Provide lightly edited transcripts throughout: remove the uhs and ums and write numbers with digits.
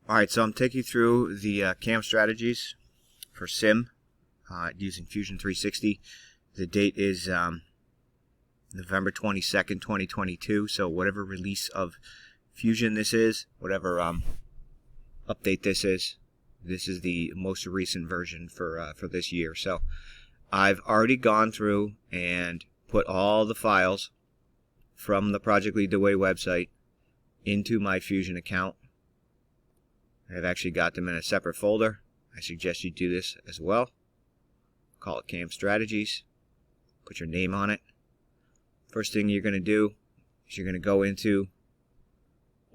Alright, so I'm taking you through the cam strategies for SIM using Fusion 360. The date is November 22nd, 2022. So whatever release of Fusion this is, whatever update this is the most recent version for this year. So I've already gone through and put all the files from the Project Lead the Way website into my Fusion account. I've actually got them in a separate folder. I suggest you do this as well. Call it Cam Strategies. Put your name on it. First thing you're going to do is you're going to go into,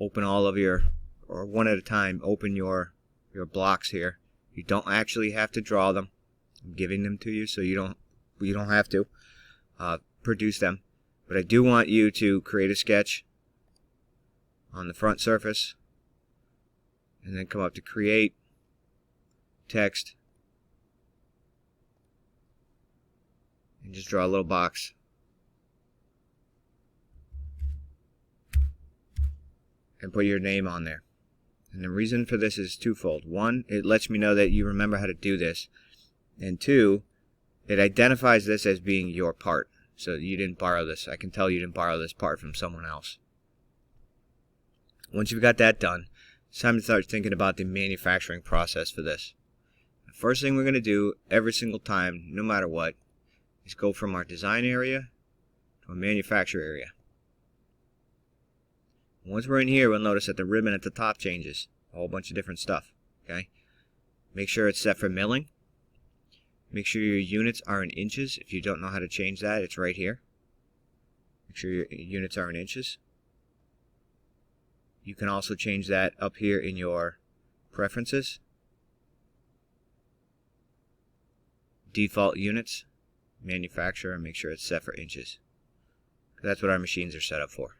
open all of your, or one at a time, open your blocks here. You don't actually have to draw them. I'm giving them to you so you don't have to produce them. But I do want you to create a sketch on the front surface, and then come up to create, text, and just draw a little box. And put your name on there. And the reason for this is twofold. One, it lets me know that you remember how to do this. And two, it identifies this as being your part. So you didn't borrow this. I can tell you didn't borrow this part from someone else. Once you've got that done, it's time to start thinking about the manufacturing process for this. The first thing we're going to do every single time, no matter what, is go from our design area to a manufacture area. Once we're in here, we'll notice that the ribbon at the top changes. A whole bunch of different stuff. Okay? Make sure it's set for milling. Make sure your units are in inches. If you don't know how to change that, it's right here. Make sure your units are in inches. You can also change that up here in your preferences. Default units, manufacturer, and make sure it's set for inches. That's what our machines are set up for.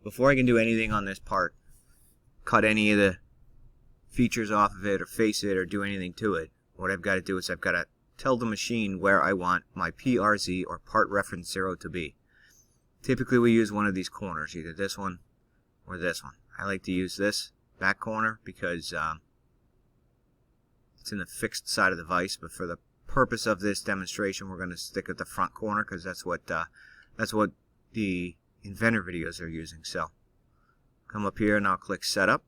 Before I can do anything on this part, cut any of the features off of it or face it or do anything to it, what I've got to do is I've got to tell the machine where I want my PRZ or part reference 0 to be. Typically we use one of these corners, either this one or this one. I like to use this back corner because it's in the fixed side of the vise, but for the purpose of this demonstration we're going to stick at the front corner because that's what the Inventor videos are using. So come up here and I'll click Setup,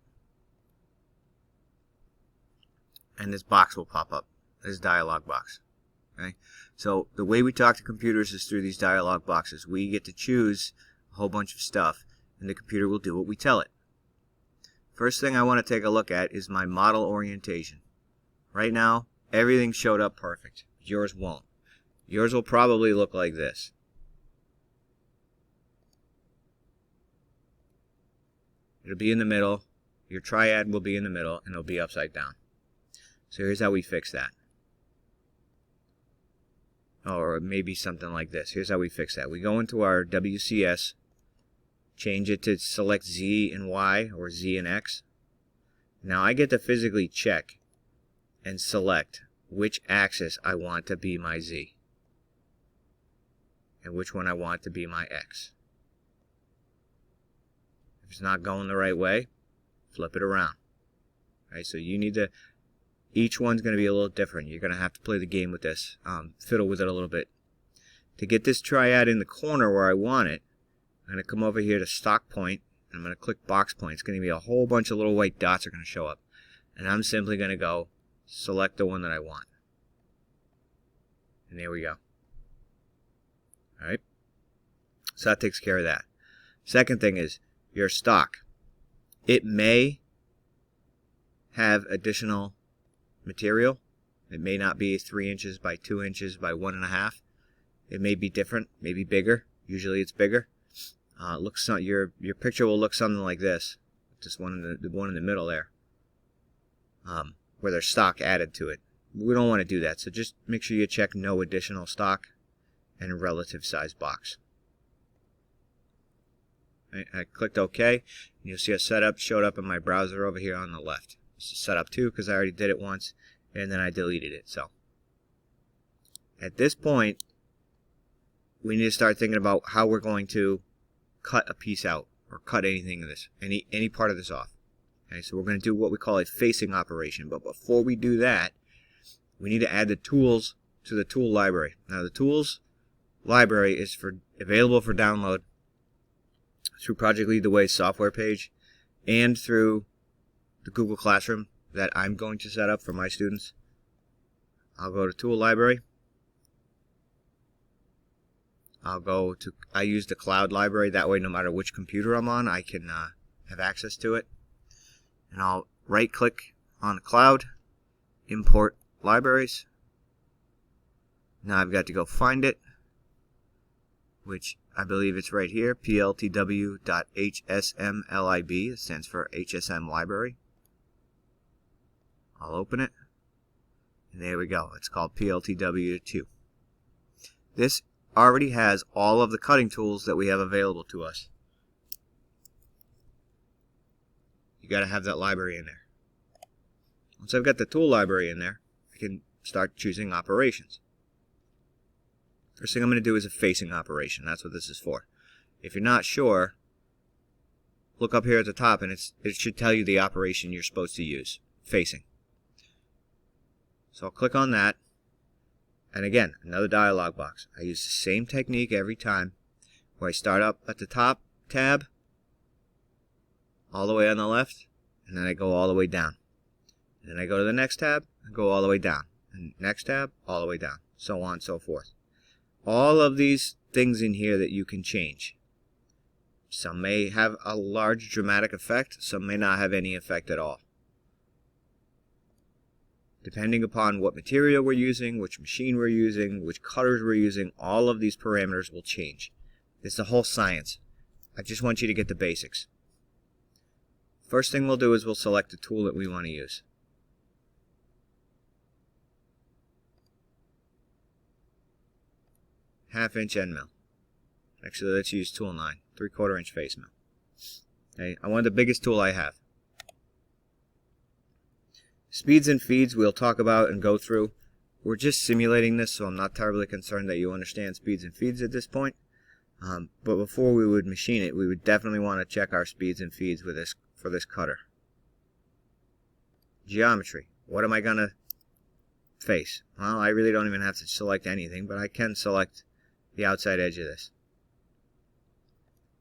and this box will pop up, this dialog box. Okay, so the way we talk to computers is through these dialog boxes. We get to choose a whole bunch of stuff, and the computer will do what we tell it. First thing I want to take a look at is my model orientation. Right now, everything showed up perfect. Yours won't. Yours will probably look like this. It'll be in the middle. Your triad will be in the middle, and it'll be upside down. So here's how we fix that. Or maybe something like this. Here's how we fix that. We go into our WCS, change it to select Z and Y or Z and X. Now I get to physically check and select which axis I want to be my Z and which one I want to be my X. If it's not going the right way, flip it around. Right, so you need to, each one's going to be a little different. You're going to have to play the game with this, fiddle with it a little bit. To get this triad in the corner where I want it, I'm going to come over here to stock point, and I'm going to click box point. It's going to be a whole bunch of little white dots are going to show up. And I'm simply going to go select the one that I want. And there we go. Alright? So that takes care of that. Second thing is your stock. It may have additional material. It may not be 3 inches by 2 inches by 1.5. It may be different, maybe bigger. Usually it's bigger. Your picture will look something like this. Just the one in the middle there, where there's stock added to it. We don't want to do that, so just make sure you check no additional stock and a relative size box. I clicked OK, and you'll see a setup showed up in my browser over here on the left. This is setup 2 because I already did it once, and then I deleted it. So at this point, we need to start thinking about how we're going to cut a piece out or cut anything of this, any part of this off. Okay, so we're going to do what we call a facing operation. But before we do that, we need to add the tools to the tool library. Now the tools library is available for download through Project Lead the Way software page and through the Google Classroom that I'm going to set up for my students. I'll go to Tool Library. I use the Cloud Library. That way, no matter which computer I'm on, I can have access to it. And I'll right-click on the Cloud, Import Libraries. Now I've got to go find it, which I believe it's right here, pltw.hsmlib. It stands for HSM Library. I'll open it. And there we go. It's called PLTW2. This already has all of the cutting tools that we have available to us. You got to have that library in there. Once I've got the tool library in there, I can start choosing operations. First thing I'm going to do is a facing operation. That's what this is for. If you're not sure, look up here at the top and it should tell you the operation you're supposed to use. Facing. So I'll click on that. And again, another dialog box. I use the same technique every time, where I start up at the top tab, all the way on the left, and then I go all the way down. And then I go to the next tab, and go all the way down. And next tab, all the way down. So on and so forth. All of these things in here that you can change. Some may have a large dramatic effect, some may not have any effect at all. Depending upon what material we're using, which machine we're using, which cutters we're using, all of these parameters will change. It's the whole science. I just want you to get the basics. First thing we'll do is we'll select the tool that we want to use. Half-inch end mill. Actually, let's use tool 9, 3/4 inch face mill. Okay, I want the biggest tool I have. Speeds and feeds we'll talk about and go through. We're just simulating this, so I'm not terribly concerned that you understand speeds and feeds at this point. But before we would machine it, we would definitely want to check our speeds and feeds with for this cutter. Geometry. What am I going to face? Well, I really don't even have to select anything, but I can select the outside edge of this.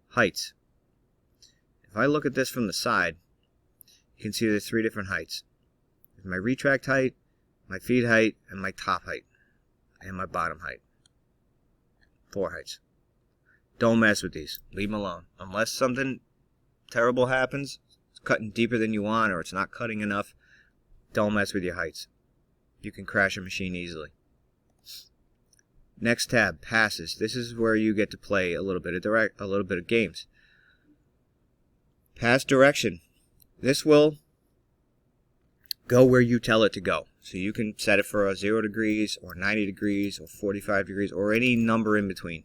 Heights. If I look at this from the side, you can see there's 3 different heights. There's my retract height, my feed height, and my top height, and my bottom height. 4 heights. Don't mess with these. Leave them alone. Unless something terrible happens, it's cutting deeper than you want, or it's not cutting enough, don't mess with your heights. You can crash a machine easily. Next tab, passes. This is where you get to play a little bit of games. Pass direction. This will go where you tell it to go. So you can set it for 0 degrees or 90 degrees or 45 degrees or any number in between.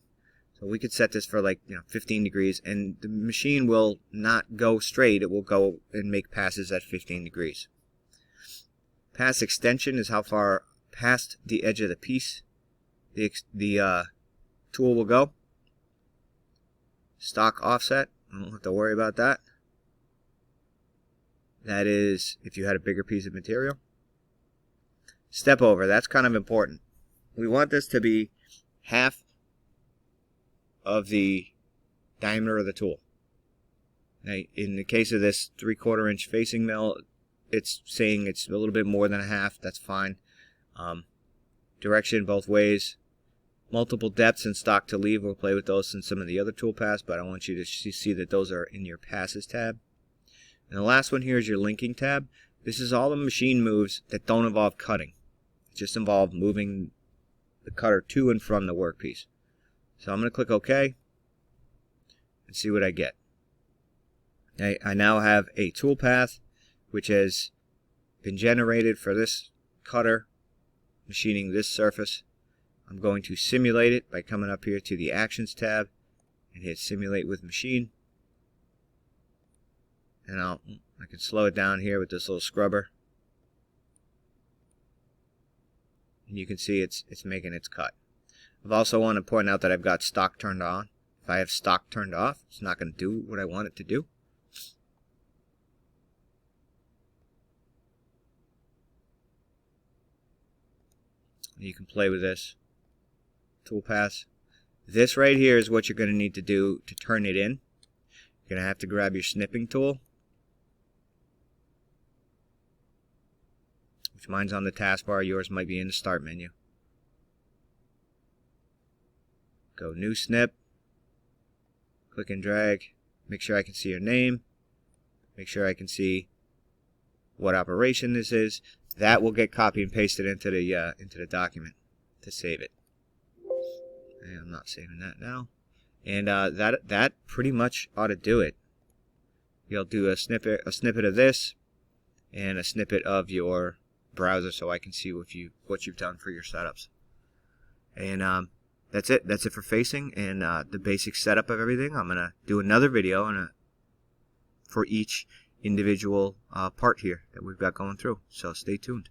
So we could set this for 15 degrees, and the machine will not go straight. It will go and make passes at 15 degrees. Pass extension is how far past the edge of the piece the tool will go. Stock offset, I don't have to worry about that. That is if you had a bigger piece of material. Step over, that's kind of important. We want this to be half of the diameter of the tool. Now, in the case of this 3/4 inch facing mill, it's saying it's a little bit more than a half. That's fine. Direction both ways. Multiple depths and stock to leave. We'll play with those in some of the other tool paths, but I want you to see that those are in your passes tab. And the last one here is your linking tab. This is all the machine moves that don't involve cutting. It just involve moving the cutter to and from the workpiece. So I'm going to click OK and see what I get. I now have a tool path which has been generated for this cutter machining this surface. I'm going to simulate it by coming up here to the Actions tab and hit Simulate with Machine. And I can slow it down here with this little scrubber. And you can see it's making its cut. I've also want to point out that I've got stock turned on. If I have stock turned off, it's not going to do what I want it to do. You can play with this toolpath. This right here is what you're going to need to do to turn it in. You're going to have to grab your snipping tool, which mine's on the taskbar. Yours might be in the start menu. Go new snip, click and drag, make sure I can see your name, make sure I can see what operation this is. That will get copied and pasted into the document to save it. And I'm not saving that now. And that pretty much ought to do it. You'll do a snippet of this and a snippet of your browser, so I can see what you've done for your setups. And that's it. That's it for facing and the basic setup of everything. I'm gonna do another video for each individual part here that we've got going through. So stay tuned.